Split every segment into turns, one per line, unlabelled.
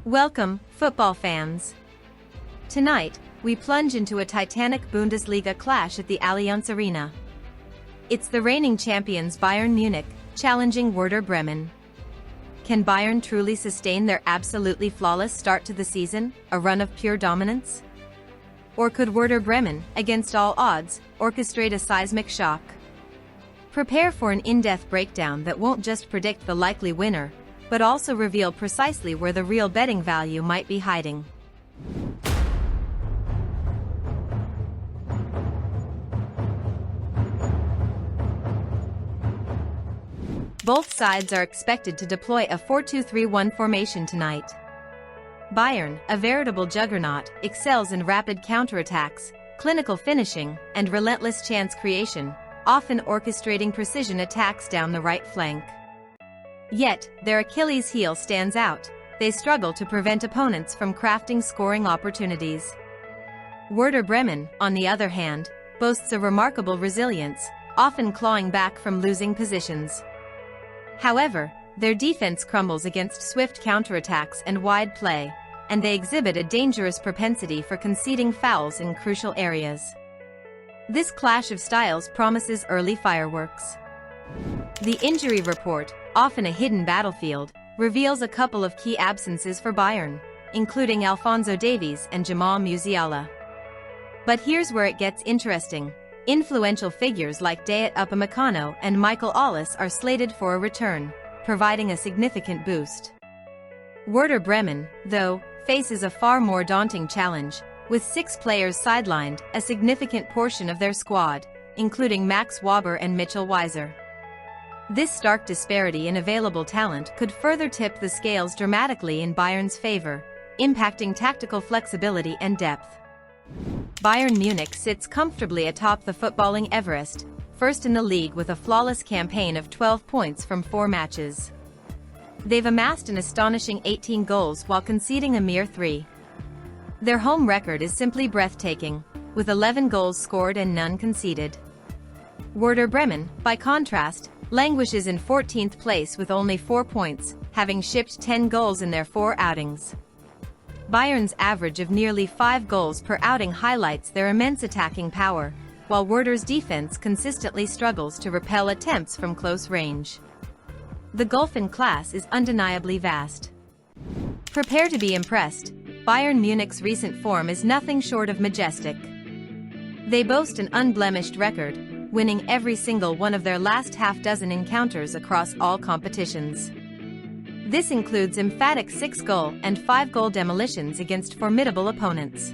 Welcome, football fans. Tonight, we plunge into a titanic Bundesliga clash at the Allianz Arena. It's the reigning champions Bayern Munich, challenging Werder Bremen. Can Bayern truly sustain their absolutely flawless start to the season, a run of pure dominance? Or could Werder Bremen, against all odds, orchestrate a seismic shock? Prepare for an in-depth breakdown that won't just predict the likely winner, but also reveal precisely where the real betting value might be hiding. Both sides are expected to deploy a 4-2-3-1 formation tonight. Bayern, a veritable juggernaut, excels in rapid counterattacks, clinical finishing, and relentless chance creation, often orchestrating precision attacks down the right flank. Yet, their Achilles heel stands out. They struggle to prevent opponents from crafting scoring opportunities. Werder Bremen, on the other hand, boasts a remarkable resilience, often clawing back from losing positions. However, their defense crumbles against swift counterattacks and wide play, and they exhibit a dangerous propensity for conceding fouls in crucial areas. This clash of styles promises early fireworks. The injury report, often a hidden battlefield, reveals a couple of key absences for Bayern, including Davies and Musiala. But here's where it gets interesting. Influential figures like Upamecano and Olise are slated for a return, providing a significant boost. Werder Bremen, though, faces a far more daunting challenge, with 6 players sidelined, a significant portion of their squad, including Wöber and Weiser. This stark disparity in available talent could further tip the scales dramatically in Bayern's favor, impacting tactical flexibility and depth. Bayern Munich sits comfortably atop the footballing Everest, first in the league with a flawless campaign of 12 points from 4 matches. They've amassed an astonishing 18 goals while conceding a mere 3. Their home record is simply breathtaking, with 11 goals scored and none conceded. Werder Bremen, by contrast, languishes in 14th place with only 4 points, having shipped 10 goals in their 4 outings. Bayern's average of nearly 5 goals per outing highlights their immense attacking power, while Werder's defense consistently struggles to repel attempts from close range. The gulf in class is undeniably vast. Prepare to be impressed. Bayern Munich's recent form is nothing short of majestic. They boast an unblemished record, winning every single one of their last half-dozen encounters across all competitions. This includes emphatic 6-goal and 5-goal demolitions against formidable opponents.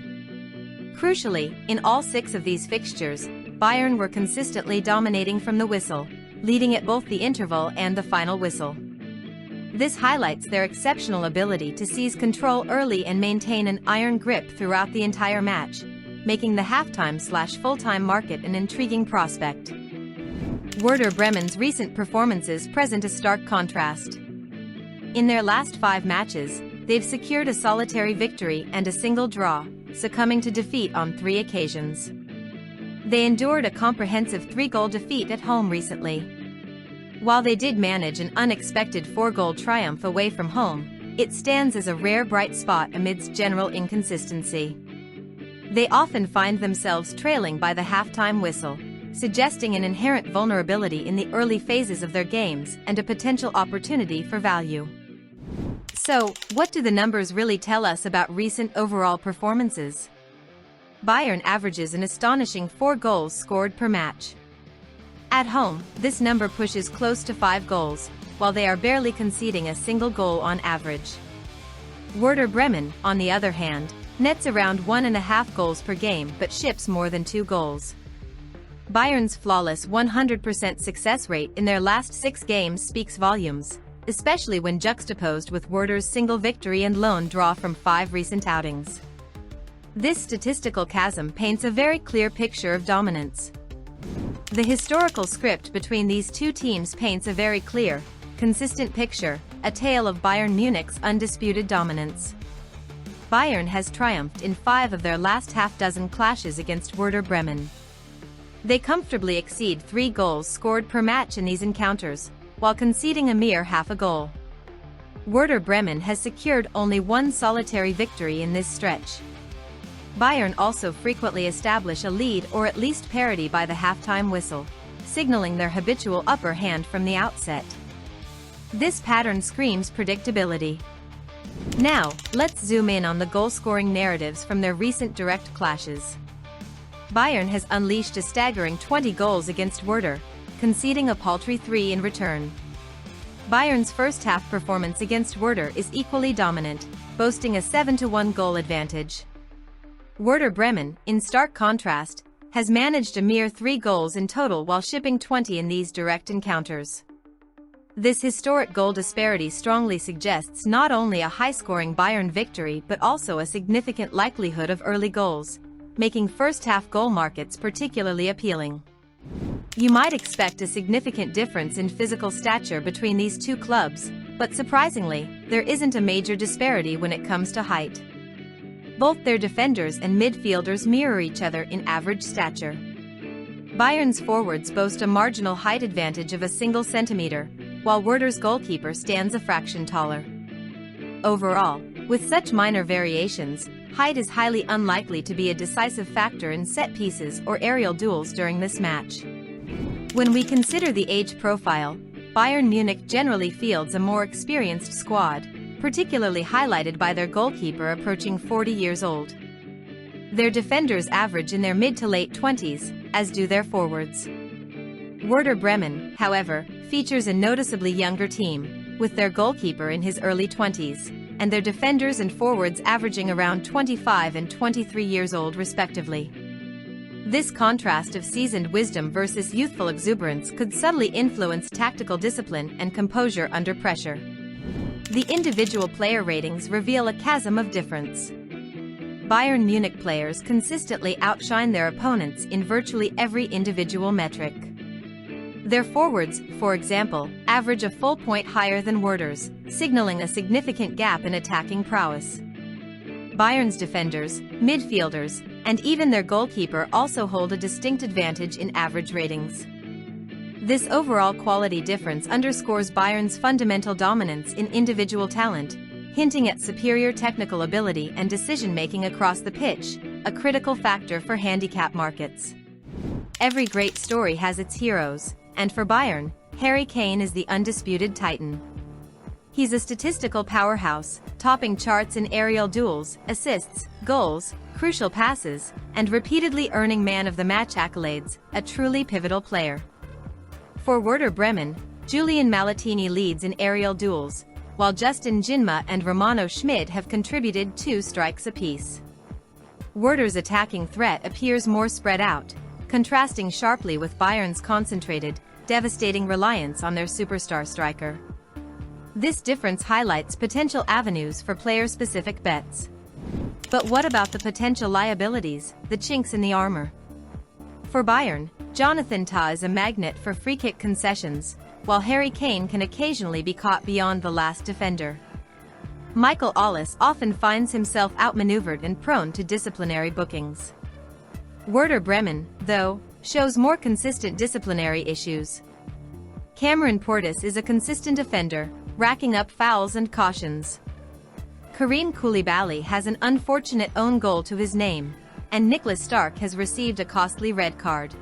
Crucially, in all 6 of these fixtures, Bayern were consistently dominating from the whistle, leading at both the interval and the final whistle. This highlights their exceptional ability to seize control early and maintain an iron grip throughout the entire match, making the halftime/full-time market an intriguing prospect. Werder Bremen's recent performances present a stark contrast. In their last 5 matches, they've secured a solitary victory and a single draw, succumbing to defeat on 3 occasions. They endured a comprehensive 3-goal defeat at home recently. While they did manage an unexpected 4-goal triumph away from home, it stands as a rare bright spot amidst general inconsistency. They often find themselves trailing by the halftime whistle, suggesting an inherent vulnerability in the early phases of their games and a potential opportunity for value. So, what do the numbers really tell us about recent overall performances? Bayern averages an astonishing 4 goals scored per match. At home, this number pushes close to 5 goals, while they are barely conceding a single goal on average. Werder Bremen, on the other hand, nets around 1.5 goals per game but ships more than 2 goals. Bayern's flawless 100% success rate in their last 6 games speaks volumes, especially when juxtaposed with Werder's single victory and lone draw from 5 recent outings. This statistical chasm paints a very clear picture of dominance. The historical script between these 2 teams paints a very clear, consistent picture, a tale of Bayern Munich's undisputed dominance. Bayern has triumphed in 5 of their last half-dozen clashes against Werder Bremen. They comfortably exceed 3 goals scored per match in these encounters, while conceding a mere half a goal. Werder Bremen has secured only one solitary victory in this stretch. Bayern also frequently establish a lead or at least parity by the halftime whistle, signaling their habitual upper hand from the outset. This pattern screams predictability. Now, let's zoom in on the goal-scoring narratives from their recent direct clashes. Bayern has unleashed a staggering 20 goals against Werder, conceding a paltry 3 in return. Bayern's first-half performance against Werder is equally dominant, boasting a 7-1 goal advantage. Werder Bremen, in stark contrast, has managed a mere 3 goals in total while shipping 20 in these direct encounters. This historic goal disparity strongly suggests not only a high-scoring Bayern victory but also a significant likelihood of early goals, making first-half goal markets particularly appealing. You might expect a significant difference in physical stature between these two clubs, but surprisingly, there isn't a major disparity when it comes to height. Both their defenders and midfielders mirror each other in average stature. Bayern's forwards boast a marginal height advantage of a single centimeter, while Werder's goalkeeper stands a fraction taller. Overall, with such minor variations, height is highly unlikely to be a decisive factor in set pieces or aerial duels during this match. When we consider the age profile, Bayern Munich generally fields a more experienced squad, particularly highlighted by their goalkeeper approaching 40 years old. Their defenders average in their mid to late 20s, as do their forwards. Werder Bremen, however, features a noticeably younger team, with their goalkeeper in his early 20s, and their defenders and forwards averaging around 25 and 23 years old respectively. This contrast of seasoned wisdom versus youthful exuberance could subtly influence tactical discipline and composure under pressure. The individual player ratings reveal a chasm of difference. Bayern Munich players consistently outshine their opponents in virtually every individual metric. Their forwards, for example, average a full point higher than Werder's, signaling a significant gap in attacking prowess. Bayern's defenders, midfielders, and even their goalkeeper also hold a distinct advantage in average ratings. This overall quality difference underscores Bayern's fundamental dominance in individual talent, hinting at superior technical ability and decision-making across the pitch, a critical factor for handicap markets. Every great story has its heroes, and for Bayern, Harry Kane is the undisputed titan. He's a statistical powerhouse, topping charts in aerial duels, assists, goals, crucial passes, and repeatedly earning man of the match accolades, a truly pivotal player. For Werder Bremen, Julian Malatini leads in aerial duels, while Justin Jinma and Romano Schmid have contributed 2 strikes apiece. Werder's attacking threat appears more spread out, contrasting sharply with Bayern's concentrated, devastating reliance on their superstar striker. This difference highlights potential avenues for player-specific bets. But what about the potential liabilities, the chinks in the armor? For Bayern, Jonathan Tah is a magnet for free-kick concessions, while Harry Kane can occasionally be caught beyond the last defender. Michael Olise often finds himself outmaneuvered and prone to disciplinary bookings. Werder Bremen, though, shows more consistent disciplinary issues. Cameron Portis is a consistent offender, racking up fouls and cautions. Karim Koulibaly has an unfortunate own goal to his name, and Niklas Stark has received a costly red card.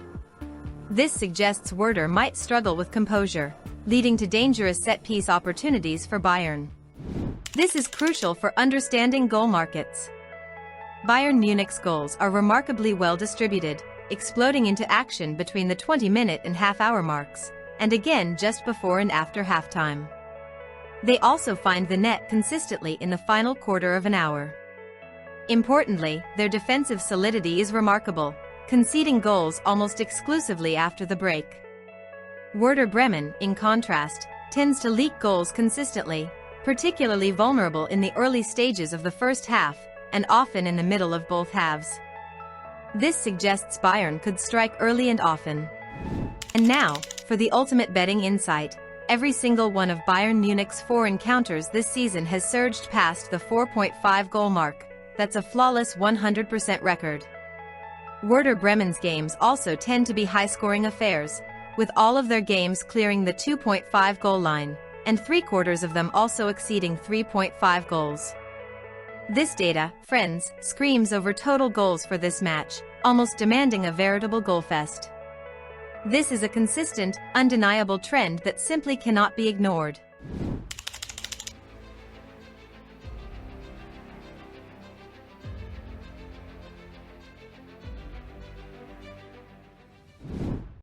This suggests Werder might struggle with composure, leading to dangerous set-piece opportunities for Bayern. This is crucial for understanding goal markets. Bayern Munich's goals are remarkably well distributed, exploding into action between the 20-minute and half-hour marks, and again just before and after halftime. They also find the net consistently in the final quarter of an hour. Importantly, their defensive solidity is remarkable, conceding goals almost exclusively after the break. Werder Bremen, in contrast, tends to leak goals consistently, particularly vulnerable in the early stages of the first half, and often in the middle of both halves. This suggests Bayern could strike early and often. And now, for the ultimate betting insight. Every single one of Bayern Munich's 4 encounters this season has surged past the 4.5 goal mark. That's a flawless 100% record. Werder Bremen's games also tend to be high-scoring affairs, with all of their games clearing the 2.5 goal line, and 3/4 of them also exceeding 3.5 goals. This data, friends, screams over total goals for this match, almost demanding a veritable goalfest. This is a consistent, undeniable trend that simply cannot be ignored.